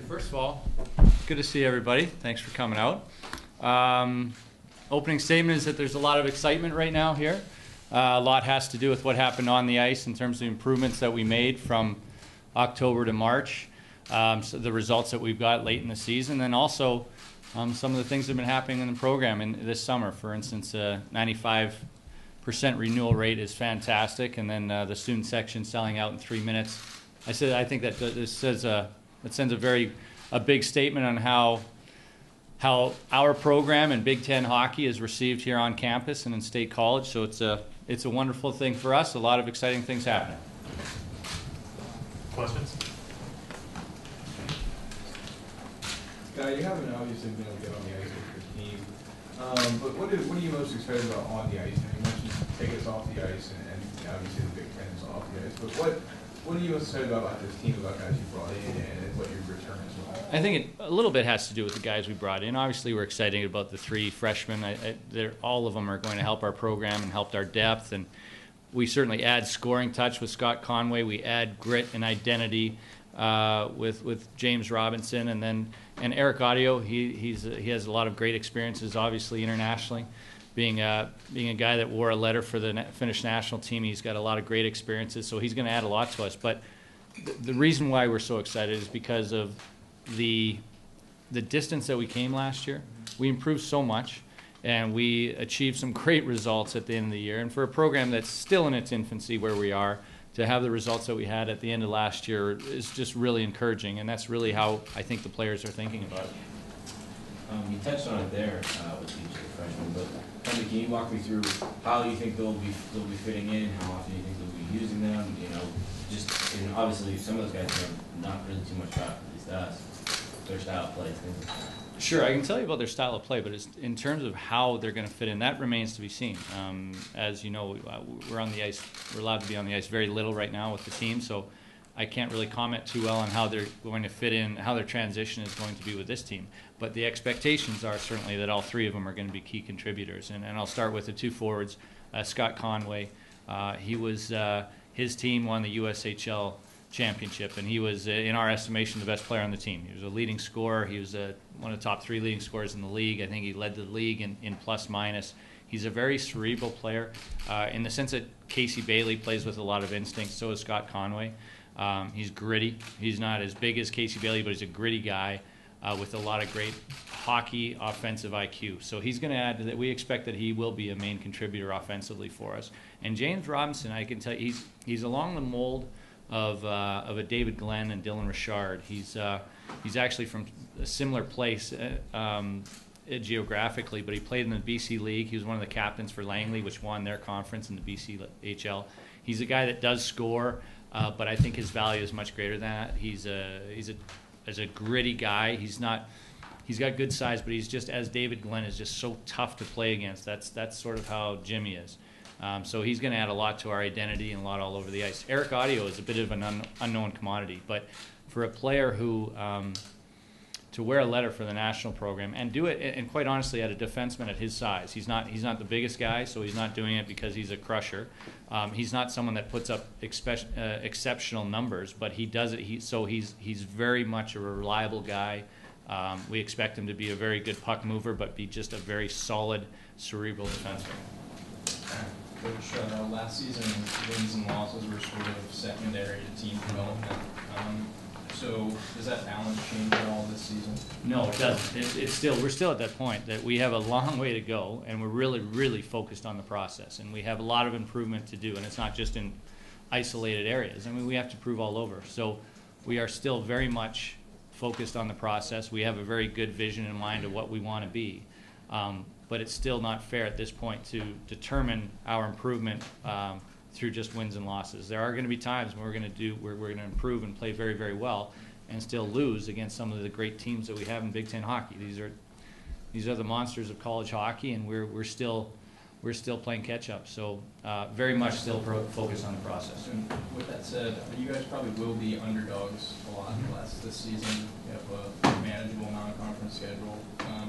First of all, good to see everybody. Thanks for coming out. Opening statement is that there's a lot of excitement right now here. A lot has to do with what happened on the ice in terms of improvements that we made from October to March, so the results that we've got late in the season, and also some of the things that have been happening in the program in this summer. For instance, 95% renewal rate is fantastic, and then the student section selling out in 3 minutes. I think that this says it sends a big statement on how our program and Big Ten hockey is received here on campus and in State College. So it's a wonderful thing for us. A lot of exciting things happening. Questions? You haven't obviously been able to get on the ice with your team, but what are you most excited about on the ice? And you mentioned take us off the ice, and obviously the Big Ten is off the ice. But what are you most excited about this team, about guys you brought in, and what your return is well? I think a little bit has to do with the guys we brought in. Obviously, we're excited about the 3 freshmen. All of them are going to help our program and help our depth. And we certainly add scoring touch with Scott Conway. We add grit and identity with James Robinson, and Eric Audio. He has a lot of great experiences, obviously internationally. Being a guy that wore a letter for the Finnish national team, he's got a lot of great experiences. So he's going to add a lot to us. But the reason why we're so excited is because of the distance that we came last year. We improved so much, and we achieved some great results at the end of the year. And for a program that's still in its infancy where we are, to have the results that we had at the end of last year is just really encouraging, and that's really how I think the players are thinking about it. You touched on it there with each of the freshmen, but can you walk me through how you think they'll be fitting in? How often you think they'll be using them? And obviously some of those guys have not really too much about, at least us, their style of play, things like that. Sure, I can tell you about their style of play, but in terms of how they're going to fit in, that remains to be seen. As you know, we're on the ice. We're allowed to be on the ice very little right now with the team, so I can't really comment too well on how they're going to fit in, how their transition is going to be with this team. But the expectations are certainly that all 3 of them are going to be key contributors. And I'll start with the 2 forwards, Scott Conway. His team won the USHL championship, and he was, in our estimation, the best player on the team. He was a leading scorer. He was one of the top 3 leading scorers in the league. I think he led the league in plus-minus. He's a very cerebral player in the sense that Casey Bailey plays with a lot of instinct. So is Scott Conway. He's gritty. He's not as big as Casey Bailey, but he's a gritty guy with a lot of great hockey offensive IQ. So he's going to add to that. We expect that he will be a main contributor offensively for us. And James Robinson, I can tell you, he's along the mold of a David Glenn and Dylan Richard. He's actually from a similar place geographically, but he played in the BC League. He was one of the captains for Langley, which won their conference in the BCHL. He's a guy that does score, but I think his value is much greater than that. He's a gritty guy. He's got good size, but he's just, as David Glenn is, just so tough to play against. That's sort of how Jimmy is. So he's going to add a lot to our identity and a lot all over the ice. Eric Audio is a bit of an unknown commodity, but for a player who to wear a letter for the national program and do it, and quite honestly, at a defenseman at his size, he's not the biggest guy, so he's not doing it because he's a crusher. He's not someone that puts up exceptional numbers, but he does it. He's very much a reliable guy. We expect him to be a very good puck mover, but be just a very solid, cerebral defenseman. Coach, last season, wins and losses were sort of secondary to team development. So does that balance change at all this season? No, it doesn't. We're still at that point that we have a long way to go, and we're really, really focused on the process. And we have a lot of improvement to do, and it's not just in isolated areas. I mean, we have to improve all over. So we are still very much focused on the process. We have a very good vision in mind of what we want to be. But it's still not fair at this point to determine our improvement through just wins and losses. There are going to be times when we're going to improve and play very, very well, and still lose against some of the great teams that we have in Big Ten hockey. These are the monsters of college hockey, and we're still playing catch up. So very much still focused on the process. And with that said, you guys probably will be underdogs a lot less this season. You have a manageable non-conference schedule.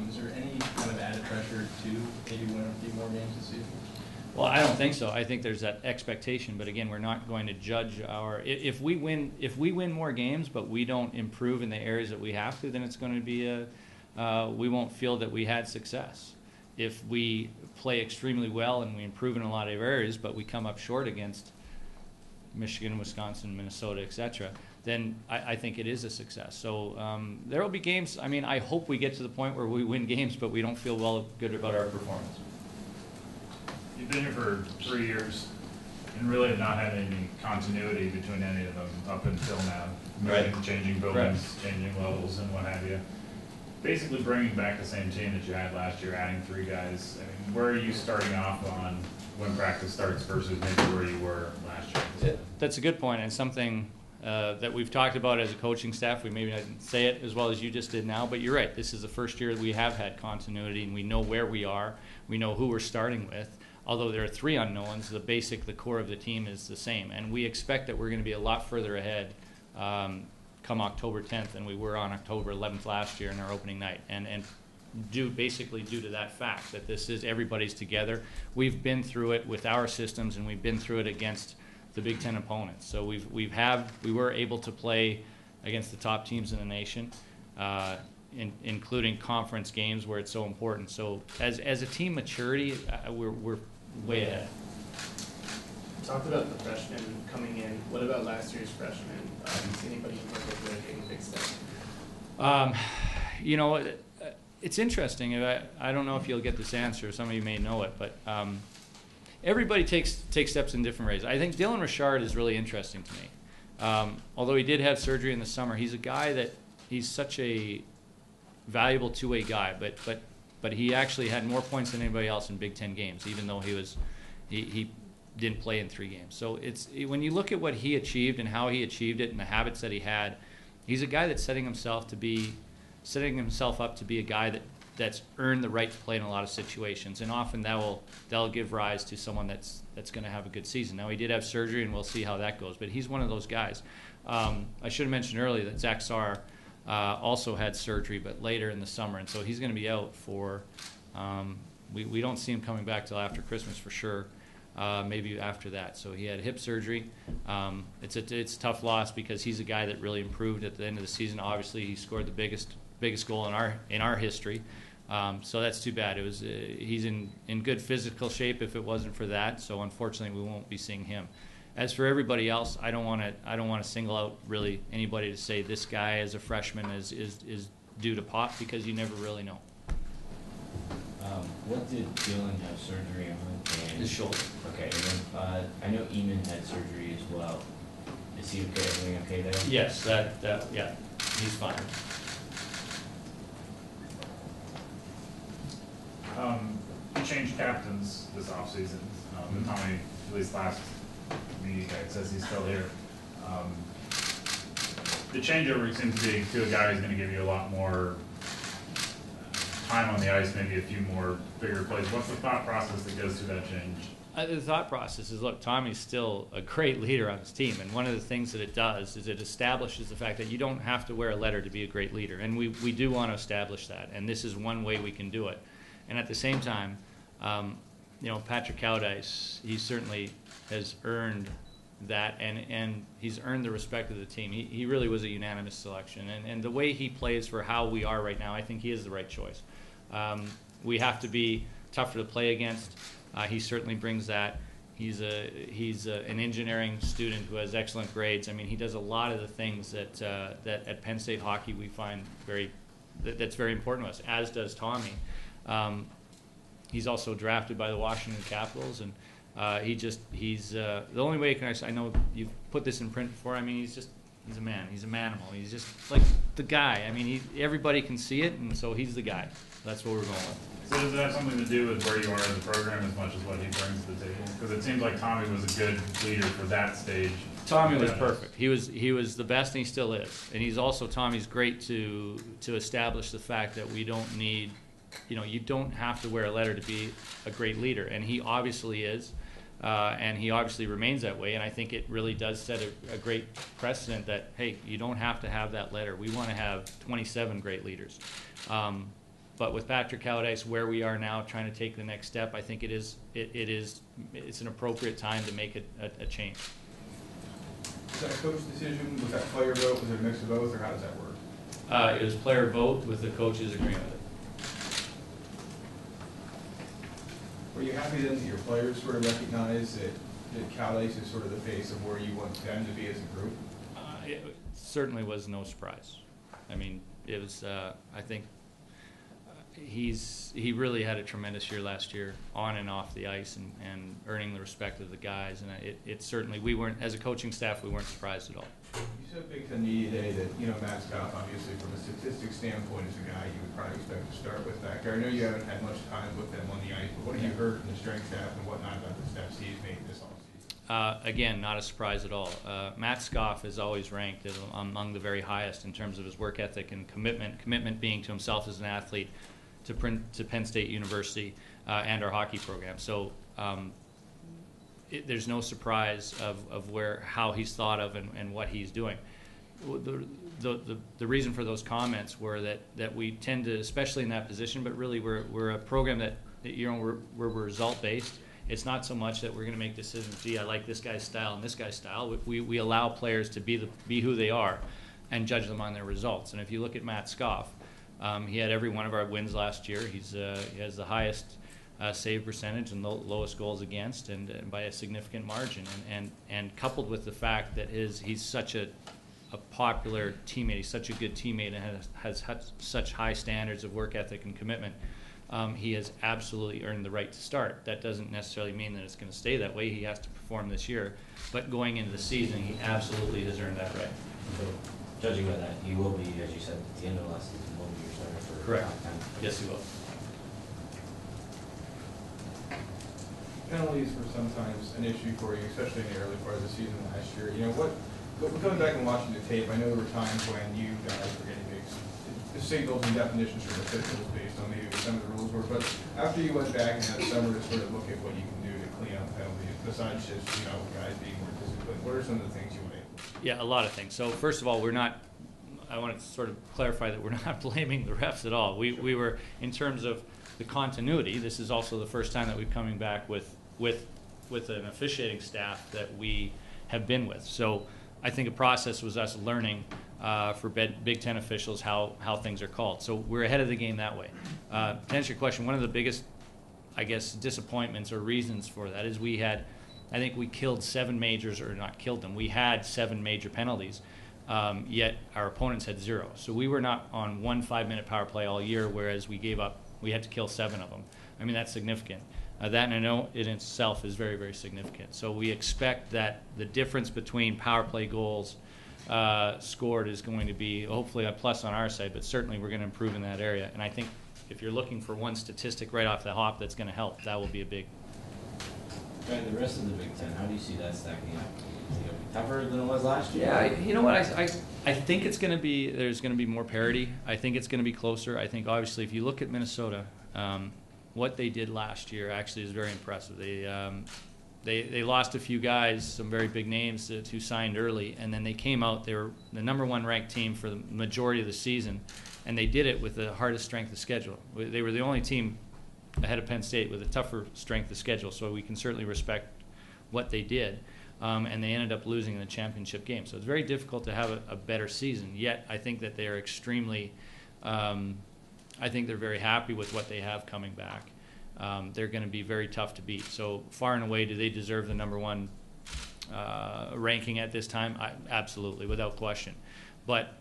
Is there any kind of added pressure to maybe win a few more games this season? Well, I don't think so. I think there's that expectation, but again, we're not going to judge if we win more games, but we don't improve in the areas that we have to, then it's going to be we won't feel that we had success. If we play extremely well and we improve in a lot of areas, but we come up short against Michigan, Wisconsin, Minnesota, etc., then I think it is a success. So there will be games. I mean, I hope we get to the point where we win games, but we don't feel good about our performance. You've been here for 3 years and really have not had any continuity between any of them up until now. Right. Changing buildings, changing levels, and what have you. Basically bringing back the same team that you had last year, adding 3 guys. I mean, where are you starting off on when practice starts versus maybe where you were last year? That's a good point, and something that we've talked about as a coaching staff. We maybe didn't say it as well as you just did now, but you're right. This is the first year that we have had continuity, and we know where we are. We know who we're starting with. Although there are 3 unknowns, the core of the team is the same. And we expect that we're going to be a lot further ahead come October 10th than we were on October 11th last year in our opening night. And basically due to that fact that this is everybody's together. We've been through it with our systems, and we've been through it against the Big Ten opponents. So we were able to play against the top teams in the nation. Including conference games where it's so important. So as a team maturity, we're way ahead. You talked about the freshmen coming in. What about last year's freshmen? Do you see anybody in particular taking a big step? It's interesting. I don't know if you'll get this answer. Some of you may know it, but everybody takes steps in different ways. I think Dylan Richard is really interesting to me. Although he did have surgery in the summer, he's a guy that he's such a valuable two-way guy, but he actually had more points than anybody else in Big Ten games, even though he didn't play in 3 games. So when you look at what he achieved and how he achieved it and the habits that he had, he's a guy that's setting himself up to be a guy that's earned the right to play in a lot of situations, and often that'll give rise to someone that's going to have a good season. Now he did have surgery, and we'll see how that goes, but he's one of those guys. I should have mentioned earlier that Zach Sarr also had surgery, but later in the summer, and so he's going to be out for. We don't see him coming back till after Christmas for sure. Maybe after that. So he had hip surgery. It's a tough loss because he's a guy that really improved at the end of the season. Obviously, he scored the biggest goal in our history. So that's too bad. He's in good physical shape if it wasn't for that. So unfortunately, we won't be seeing him. As for everybody else, I don't want to single out really anybody to say this guy as a freshman is due to pop, because you never really know. What did Dylan have surgery on? His shoulder. Okay, and then I know Eamon had surgery as well. Is he okay? Everything okay there? Yes, yeah, he's fine. You changed captains this offseason. Tommy, at least last meeting, it says he's still here. The changeover seems to be to a guy who's going to give you a lot more time on the ice, maybe a few more bigger plays. What's the thought process that goes through that change? The thought process is, look, Tommy's still a great leader on his team, and one of the things that it does is it establishes the fact that you don't have to wear a letter to be a great leader, and we do want to establish that, and this is one way we can do it. And at the same time, Patrick Cowdice, he certainly has earned that, and he's earned the respect of the team. He really was a unanimous selection, and the way he plays for how we are right now, I think he is the right choice. We have to be tougher to play against. He certainly brings that. He's an engineering student who has excellent grades. I mean, he does a lot of the things that at Penn State hockey we find that's very important to us, as does Tommy. He's also drafted by the Washington Capitals, and he's the only way I know you've put this in print before. I mean, he's a man. He's a manimal. He's just like the guy. I mean, everybody can see it, and so he's the guy. That's what we're going with. So does that have something to do with where you are in the program as much as what he brings to the table? Because it seems like Tommy was a good leader for that stage. Tommy was perfect. He was the best, and he still is. And Tommy's great to establish the fact that we don't need, you don't have to wear a letter to be a great leader. And he obviously is, and he obviously remains that way. And I think it really does set a great precedent that, hey, you don't have to have that letter. We want to have 27 great leaders. But with Patrick Cowdice, where we are now, trying to take the next step, I think it's an appropriate time to make a change. Was that a coach decision? Was that player vote? Was it a mix of both, or how does that work? It was player vote with the coaches agreeing with it. Were you happy then that your players sort of recognize that Cowdice is sort of the face of where you want them to be as a group? It certainly was no surprise. I mean, it was. I think he really had a tremendous year last year, on and off the ice, and earning the respect of the guys. And it certainly, we weren't, as a coaching staff, we weren't surprised at all. You said Big Ten Media Day that Matt Scott, obviously from a statistics standpoint, is a guy you would probably expect to start with back there. I know you haven't had much time with them on the ice, but what have you heard from the strength staff and whatnot about the steps he's made this offseason? Again, not a surprise at all. Matt Scoff is always ranked as among the very highest in terms of his work ethic and commitment. Commitment being to himself as an athlete, to Penn State University and our hockey program. So there's no surprise of how he's thought of and what he's doing. The reason for those comments were that we tend to, especially in that position, but really we're a program that we're result based. It's not so much that we're going to make decisions. Gee, I like this guy's style and this guy's style. We allow players to be who they are, and judge them on their results. And if you look at Matt Scoff, he had every one of our wins last year. He has the highest save percentage and lowest goals against, and by a significant margin. And coupled with the fact that he's such a popular teammate, he's such a good teammate, and has such high standards of work ethic and commitment. He has absolutely earned the right to start. That doesn't necessarily mean that it's going to stay that way. He has to perform this year. But going into the season, he absolutely has earned that right. So, judging by that, he will be, as you said, at the end of last season, will be your starter for Correct. top 10. Yes, he will. Penalties were sometimes an issue for you, especially in the early part of the season last year. Coming back and watching the tape, I know there were times when you guys were getting the signals and definitions from officials based on maybe what some of the rules were, but after you went back and had summer to sort of look at what you can do to clean up penalties, besides just, guys being more disciplined, what are some of the things you were able to do? Yeah, a lot of things. So first of all, I want to sort of clarify that we're not blaming the refs at all. We were, in terms of the continuity, this is also the first time that we're coming back with an officiating staff that we have been with. So I think a process was us learning for Big Ten officials how things are called. So we're ahead of the game that way. To answer your question, one of the biggest, I guess, disappointments or reasons for that is I think we killed 7 majors, or not killed them. We had 7 major penalties, yet our opponents had 0. So we were not on 1 5-minute power play all year, whereas we had to kill 7 of them. I mean, that's significant. That in itself is very, very significant. So we expect that the difference between power play goals scored is going to be hopefully a plus on our side, but certainly we're going to improve in that area. And I think if you're looking for one statistic right off the hop that's going to help, that will be a big. And the rest of the Big Ten, how do you see that stacking up? Is it going to be tougher than it was last year? Yeah, you know what? I think it's going to be, there's going to be more parity. I think it's going to be closer. I think obviously if you look at Minnesota, what they did last year actually is very impressive. They lost a few guys, some very big names who signed early, and then they came out. They were the #1 ranked team for the majority of the season, and they did it with the hardest strength of schedule. They were the only team ahead of Penn State with a tougher strength of schedule, so we can certainly respect what they did. And they ended up losing in the championship game. So it's very difficult to have a better season. Yet I think that they are extremely I think they're very happy with what they have coming back. They're going to be very tough to beat. So far and away, do they deserve the #1 ranking at this time? Absolutely, without question. But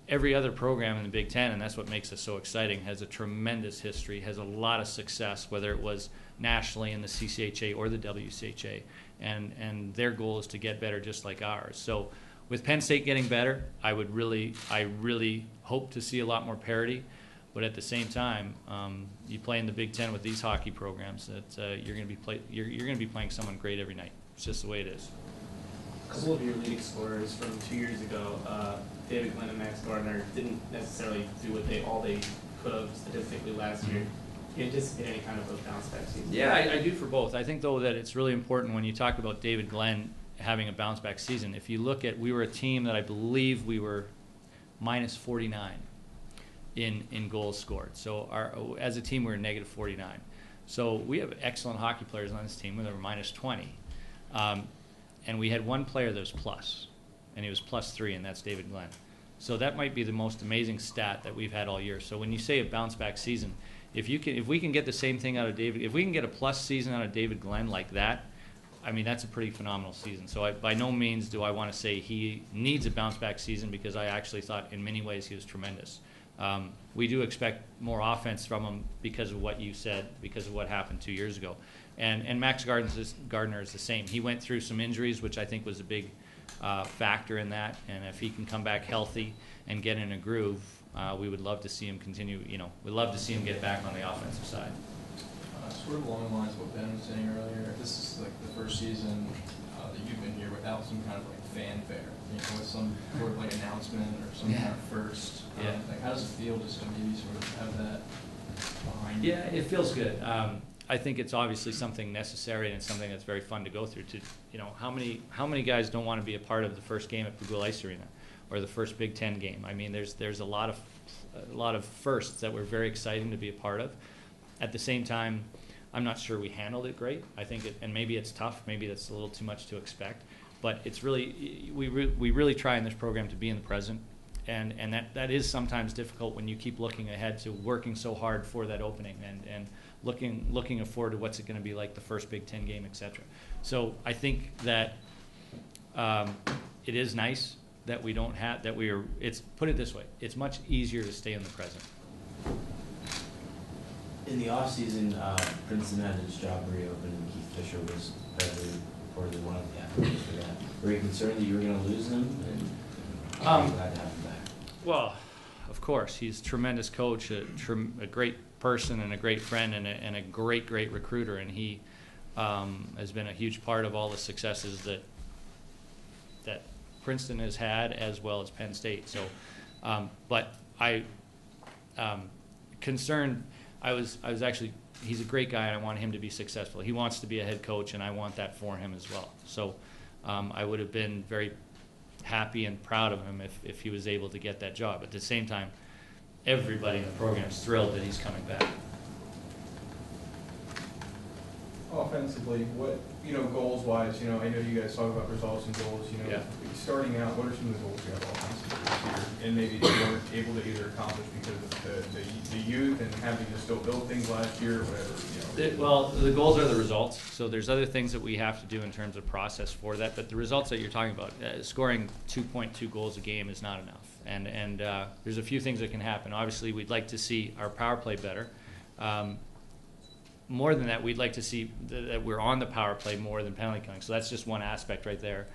every other program in the Big Ten, and that's what makes it so exciting, has a tremendous history, has a lot of success, whether it was nationally in the CCHA or the WCHA. And their goal is to get better just like ours. So with Penn State getting better, I really hope to see a lot more parity. But at the same time, you play in the Big Ten with these hockey programs that you're going to be playing someone great every night. It's just the way it is. A couple of your leading scorers from 2 years ago, David Glenn and Max Gardner, didn't necessarily do what they could have statistically last year. Do you anticipate any kind of a bounce back season? Yeah, I do for both. I think, though, that it's really important when you talk about David Glenn having a bounce back season. If you look at, we were a team that I believe we were -49. in goals scored. So as a team, we're negative 49. So we have excellent hockey players on this team. They were minus 20. And we had one player that was plus, and he was plus 3, and that's David Glenn. So that might be the most amazing stat that we've had all year. So when you say a bounce-back season, if we can get the same thing out of David, if we can get a plus season out of David Glenn like that, I mean, that's a pretty phenomenal season. So by no means do I want to say he needs a bounce-back season, because I actually thought in many ways he was tremendous. We do expect more offense from him because of what you said, because of what happened 2 years ago. And Max Gardner is the same. He went through some injuries, which I think was a big factor in that. And if he can come back healthy and get in a groove, we would love to see him continue. We'd love to see him get back on the offensive side. Sort of along the lines of what Ben was saying earlier, this is like the first season that you've been here without some kind of like fanfare, with some sort of like announcement or some kind of first. Like, how does it feel just to maybe sort of have that behind you? Yeah, it feels good. I think it's obviously something necessary, and it's something that's very fun to go through. How many guys don't want to be a part of the first game at Pagul Ice Arena, or the first Big Ten game? I mean, there's a lot of firsts that we're very exciting to be a part of. At the same time, I'm not sure we handled it great. I think and maybe it's tough. Maybe that's a little too much to expect. But it's really we really try in this program to be in the present, and that is sometimes difficult when you keep looking ahead to working so hard for that opening and looking forward to what's it going to be like the first Big Ten game, etc. So I think that it is nice that we don't have that we are. It's put it this way: it's much easier to stay in the present. In the off-season, Princeton had its job reopened, and Keith Fisher was reportedly one of the applicants for that. Were you concerned that you were going to lose him? And I'm glad to have him back. Well, of course, he's a tremendous coach, a great person, and a great friend, and a great recruiter, and he has been a huge part of all the successes that Princeton has had, as well as Penn State. So, but I concerned. I was actually, he's a great guy, and I want him to be successful. He wants to be a head coach, and I want that for him as well. So I would have been very happy and proud of him if he was able to get that job. At the same time, everybody in the program is thrilled that he's coming back. Offensively, what, goals-wise, I know you guys talk about results and goals, Yeah. Starting out, what are some of the goals you have offensively this year? And maybe you weren't able to either accomplish because of the youth and having to still build things last year or whatever, Well, the goals are the results. So there's other things that we have to do in terms of process for that. But the results that you're talking about, scoring 2.2 goals a game is not enough. And there's a few things that can happen. Obviously, we'd like to see our power play better. More than that, we'd like to see that we're on the power play more than penalty killing. So that's just one aspect right there.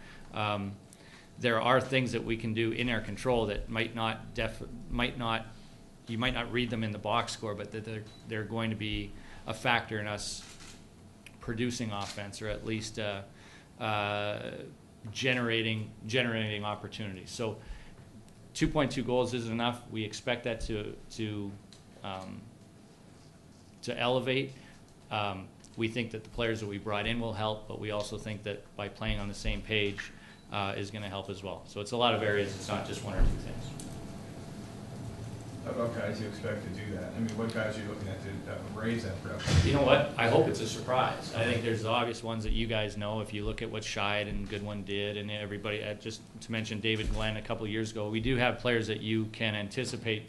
There are things that we can do in our control that you might not read them in the box score, but that they're going to be a factor in us producing offense, or at least generating opportunities. So 2.2 goals isn't enough. We expect that to elevate. We think that the players that we brought in will help, but we also think that by playing on the same page is going to help as well. So it's a lot of areas. It's not just one or two things. How about guys you expect to do that? I mean, what guys are you looking at to raise that production? You know what? I hope it's a surprise. I think there's the obvious ones that you guys know. If you look at what Scheid and Goodwin did, and everybody, just to mention David Glenn a couple of years ago, we do have players that you can anticipate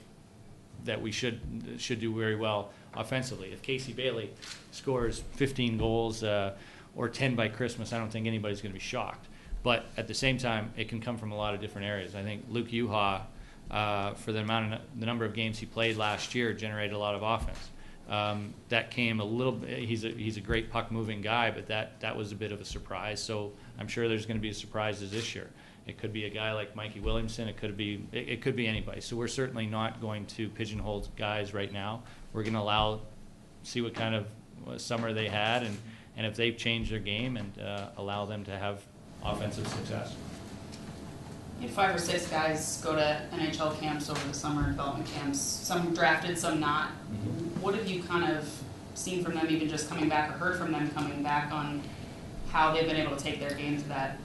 that we should do very well offensively. If Casey Bailey scores 15 goals or 10 by Christmas, I don't think anybody's going to be shocked. But at the same time, it can come from a lot of different areas. I think Luke Uha, for the number of games he played last year, generated a lot of offense. That came a little bit. He's a great puck moving guy, but that was a bit of a surprise. So I'm sure there's going to be surprises this year. It could be a guy like Mikey Williamson. It could be anybody. So we're certainly not going to pigeonhole guys right now. We're going to see what kind of summer they had, and if they've changed their game, and allow them to have offensive success. You had 5 or 6 guys go to NHL camps over the summer, development camps. Some drafted, some not. Mm-hmm. What have you kind of seen from them, even just coming back, or heard from them coming back, on how they've been able to take their game to that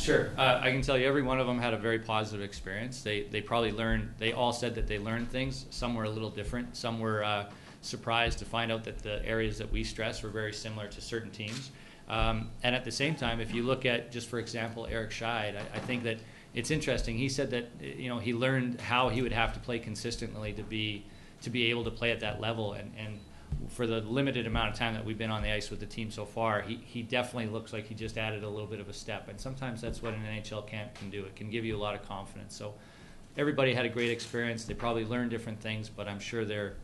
Sure. I can tell you every one of them had a very positive experience. They probably learned, they all said that they learned things. Some were a little different. Some were surprised to find out that the areas that we stress were very similar to certain teams. And at the same time, if you look at, just for example, Eric Scheid, I think that it's interesting. He said that he learned how he would have to play consistently to be able to play at that level. And for the limited amount of time that we've been on the ice with the team so far, he definitely looks like he just added a little bit of a step. And sometimes that's what an NHL camp can do. It can give you a lot of confidence. So everybody had a great experience. They probably learned different things, but I'm sure their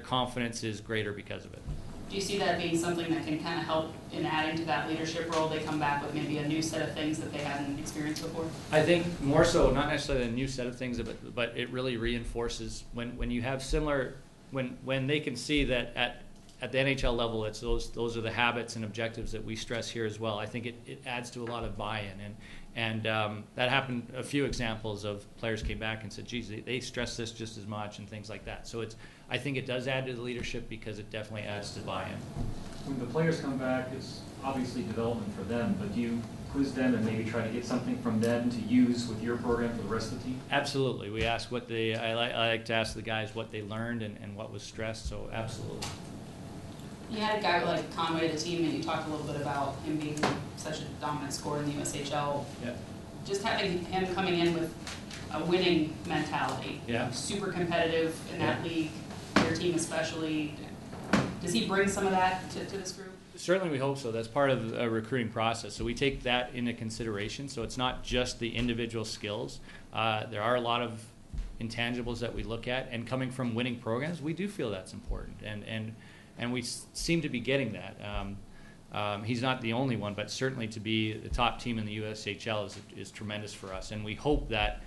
confidence is greater because of it. Do you see that being something that can kind of help in adding to that leadership role? They come back with maybe a new set of things that they hadn't experienced before? I think more so, not necessarily a new set of things, but it really reinforces when you have similar, when they can see that at the NHL level, it's those are the habits and objectives that we stress here as well. I think it adds to a lot of buy-in, and that happened. A few examples of players came back and said, geez, they stress this just as much and things like that. So I think it does add to the leadership because it definitely adds to buy-in. When the players come back, it's obviously development for them, but do you quiz them and maybe try to get something from them to use with your program for the rest of the team? Absolutely. We ask I like to ask the guys what they learned and what was stressed, so absolutely. You had a guy like Conway, the team, and you talked a little bit about him being such a dominant scorer in the USHL. Yeah. Just having him coming in with a winning mentality, Yeah. super competitive in that league, your team especially. Does he bring some of that to this group? Certainly we hope so. That's part of a recruiting process. So we take that into consideration. So it's not just the individual skills. There are a lot of intangibles that we look at. And coming from winning programs, we do feel that's important. And we seem to be getting that. He's not the only one, but certainly to be the top team in the USHL is tremendous for us. And we hope that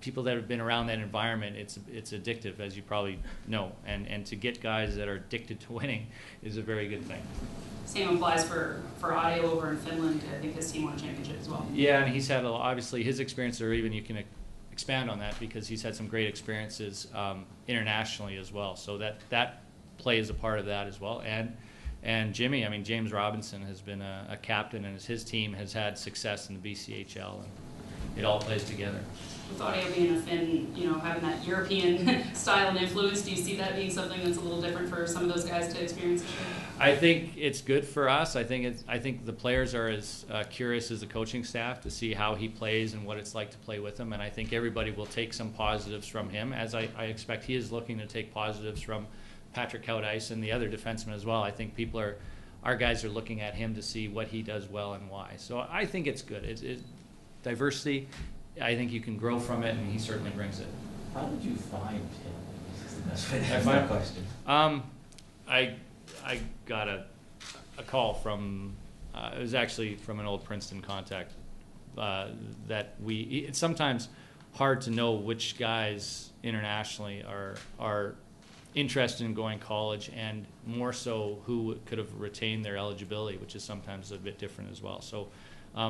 people that have been around that environment, it's addictive, as you probably know. And to get guys that are addicted to winning is a very good thing. Same applies for Audio over in Finland. I think his team won a championship as well. Yeah, and he's had obviously his experience, or even you can expand on that because he's had some great experiences internationally as well. So that plays a part of that as well. And Jimmy, I mean, James Robinson has been a captain, and his team has had success in the BCHL, and it all plays together. With Audio being a Finn, having that European style and influence, do you see that being something that's a little different for some of those guys to experience? I think it's good for us. I think the players are as curious as the coaching staff to see how he plays and what it's like to play with him, and I think everybody will take some positives from him, as I expect he is looking to take positives from Patrick Cowdice and the other defensemen as well. I think our guys are looking at him to see what he does well and why. So I think it's good. It's diversity. I think you can grow from it, and he certainly brings it. How did you find him? This is the best way to I ask find- that question. I got a call from it was actually from an old Princeton contact that it's sometimes hard to know which guys internationally are interested in going college, and more so who could have retained their eligibility, which is sometimes a bit different as well. So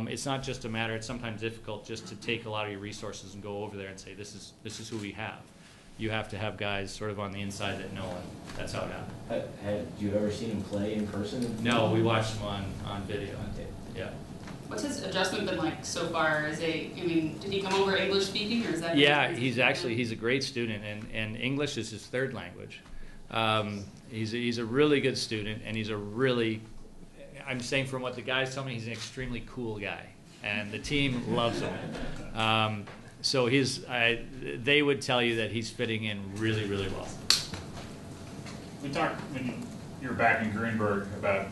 it's not just a matter, it's sometimes difficult just to take a lot of your resources and go over there and say, this is who we have. You have to have guys sort of on the inside that know it. That's how it happened. Had you ever seen him play in person? No, we watched him on video. Yeah. What's his adjustment been like so far? Did he come over English speaking, or is that? Yeah, he's a great student, and English is his third language. He's a really good student, and I'm saying from what the guys tell me, he's an extremely cool guy, and the team loves him. So they would tell you that he's fitting in really, really well. We talked when you were back in Greenberg about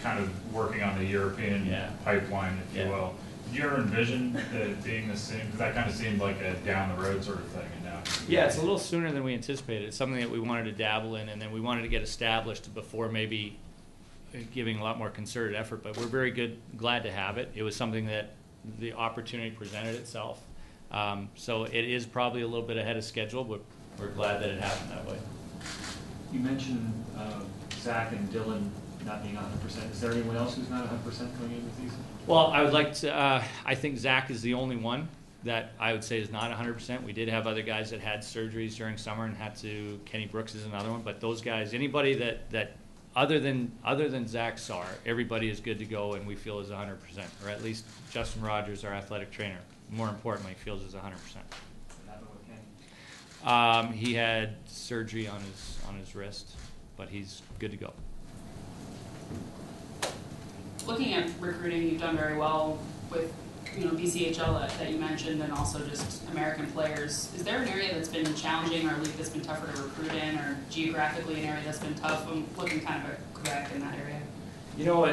kind of working on the European pipeline, if you will. Did you ever envision it being the same? Because that kind of seemed like a down the road sort of thing, and now. Yeah, it's a little sooner than we anticipated. It's something that we wanted to dabble in, and then we wanted to get established before maybe giving a lot more concerted effort. But we're very glad to have it. It was something that the opportunity presented itself. So it is probably a little bit ahead of schedule, but we're glad that it happened that way. You mentioned Zach and Dylan not being 100%. Is there anyone else who's not 100% going into the season? Well, I would like to. I think Zach is the only one that I would say is not 100%. We did have other guys that had surgeries during summer and had to. Kenny Brooks is another one, but those guys, anybody that other than Zach Saar, everybody is good to go, and we feel is 100%, or at least Justin Rogers, our athletic trainer, more importantly, feels is 100%. He had surgery on his wrist, but he's good to go. Looking at recruiting, you've done very well with BCHL that you mentioned, and also just American players. Is there an area that's been challenging, or a league that's been tougher to recruit in, or geographically an area that's been tough? I'm looking kind of at Quebec in that area.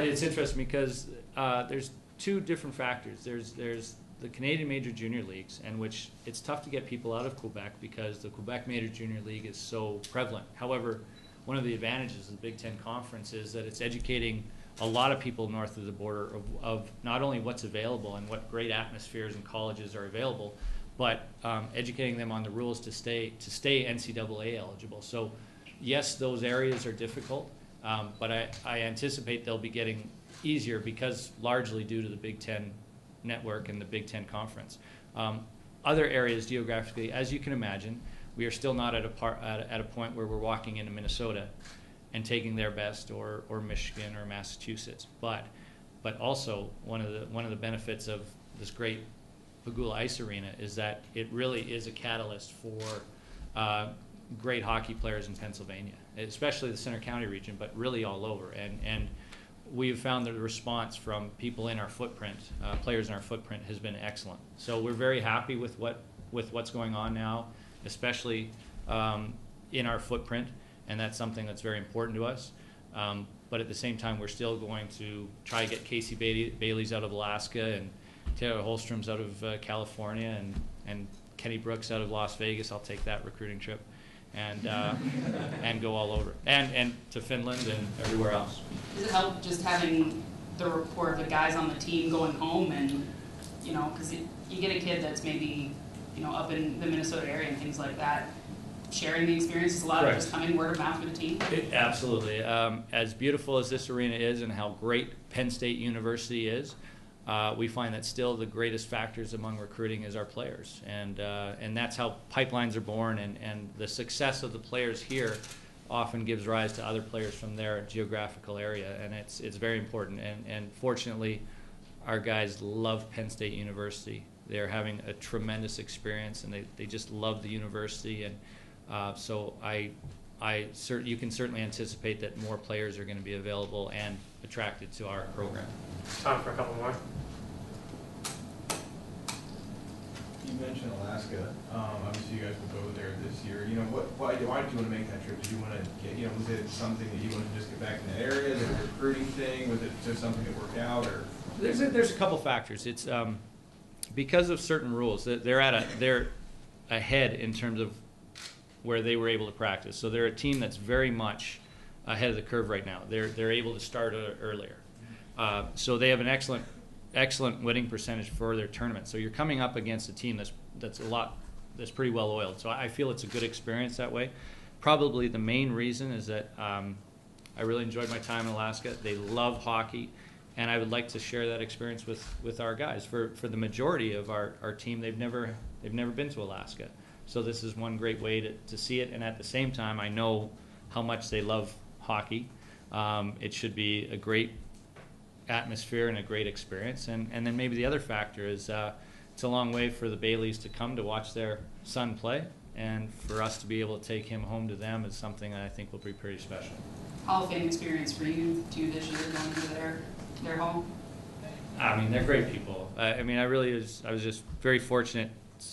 It's interesting because there's two different factors. There's the Canadian Major Junior Leagues, in which it's tough to get people out of Quebec because the Quebec Major Junior League is so prevalent. However, one of the advantages of the Big Ten Conference is that it's educating a lot of people north of the border of not only what's available and what great atmospheres and colleges are available, but educating them on the rules to stay NCAA eligible. So yes, those areas are difficult, but I anticipate they'll be getting easier because largely due to the Big Ten network and the Big Ten Conference. Other areas geographically, as you can imagine, we are still not at a point where we're walking into Minnesota and taking their best, or Michigan or Massachusetts. But also one of the benefits of this great Pagula Ice Arena is that it really is a catalyst for great hockey players in Pennsylvania, especially the Center County region, but really all over. And we've found that the response from people in our footprint, players in our footprint, has been excellent. So we're very happy with what's going on now, especially in our footprint. And that's something that's very important to us. But at the same time, we're still going to try to get Casey Bailey's out of Alaska, and Taylor Holstrom's out of California, and Kenny Brooks out of Las Vegas. I'll take that recruiting trip, and go all over, and to Finland and everywhere else. Does it help just having the rapport of the guys on the team going home, and because you get a kid that's maybe up in the Minnesota area and things like that, sharing the experiences, a lot of just coming word of mouth for the team? Absolutely. As beautiful as this arena is and how great Penn State University is, we find that still the greatest factors among recruiting is our players. And that's how pipelines are born, and the success of the players here often gives rise to other players from their geographical area, and it's very important. And fortunately, our guys love Penn State University. They're having a tremendous experience, and they just love the university. And so you can certainly anticipate that more players are going to be available and attracted to our program. Time for a couple more. You mentioned Alaska. Obviously, you guys will go there this year. Why did you want to make that trip? Did you want to get, was it something that you wanted to just get back in that area? Was it a recruiting thing? Was it just something that worked out? Or there's a couple factors. It's because of certain rules. They're ahead in terms of where they were able to practice. So they're a team that's very much ahead of the curve right now. They're able to start earlier. So they have an excellent winning percentage for their tournament. So you're coming up against a team that's pretty well oiled. So I feel it's a good experience that way. Probably the main reason is that I really enjoyed my time in Alaska. They love hockey, and I would like to share that experience with our guys. For the majority of our team, they've never been to Alaska. So this is one great way to see it, and at the same time, I know how much they love hockey. It should be a great atmosphere and a great experience. And then maybe the other factor is it's a long way for the Baileys to come to watch their son play, and for us to be able to take him home to them is something that I think will be pretty special. Hall of Fame experience for you too this year, going to their home? I mean, they're great people. I was just very fortunate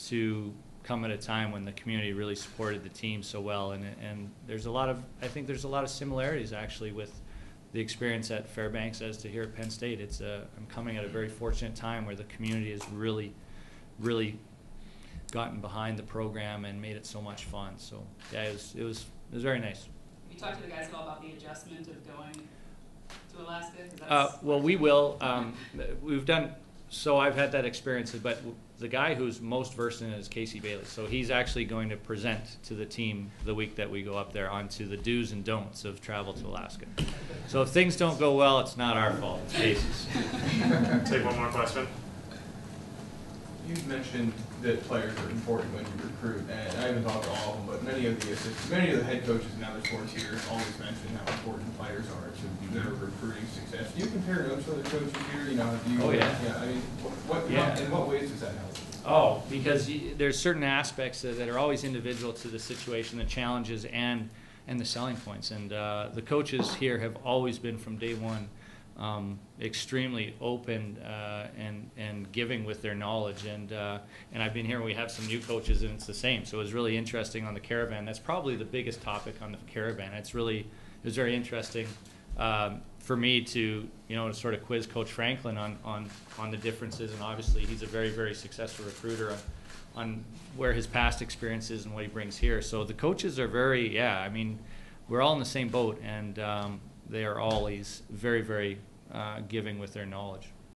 to come at a time when the community really supported the team so well, and I think there's a lot of similarities actually with the experience at Fairbanks as to here at Penn State. I'm coming at a very fortunate time where the community has really gotten behind the program and made it so much fun. So yeah, it was very nice. Have you talked to the guys at all about the adjustment of going to Alaska? Well, we will. We've done. So I've had that experience, but the guy who's most versed in it is Casey Bailey. So he's actually going to present to the team the week that we go up there onto the do's and don'ts of travel to Alaska. So if things don't go well, it's not our fault, it's Casey's. Take one more question. You mentioned that players are important when you recruit, and I haven't talked to all of them, but many of the head coaches in other sports here always mention how important players are to their recruiting success. Do you compare notes with other coaches here? You know, have you? Oh, yeah. Yeah. I mean, in what ways does that help? Oh, because there's certain aspects that are always individual to the situation, the challenges, and the selling points. And the coaches here have always been, from day one, extremely open and giving with their knowledge. And I've been here. We have some new coaches, and it's the same. So it was really interesting on the caravan. That's probably the biggest topic on the caravan. It was very interesting for me to sort of quiz Coach Franklin on the differences. And obviously, he's a very, very successful recruiter on where his past experience is and what he brings here. So the coaches are very, I mean, we're all in the same boat, and they are always very, very giving with their knowledge.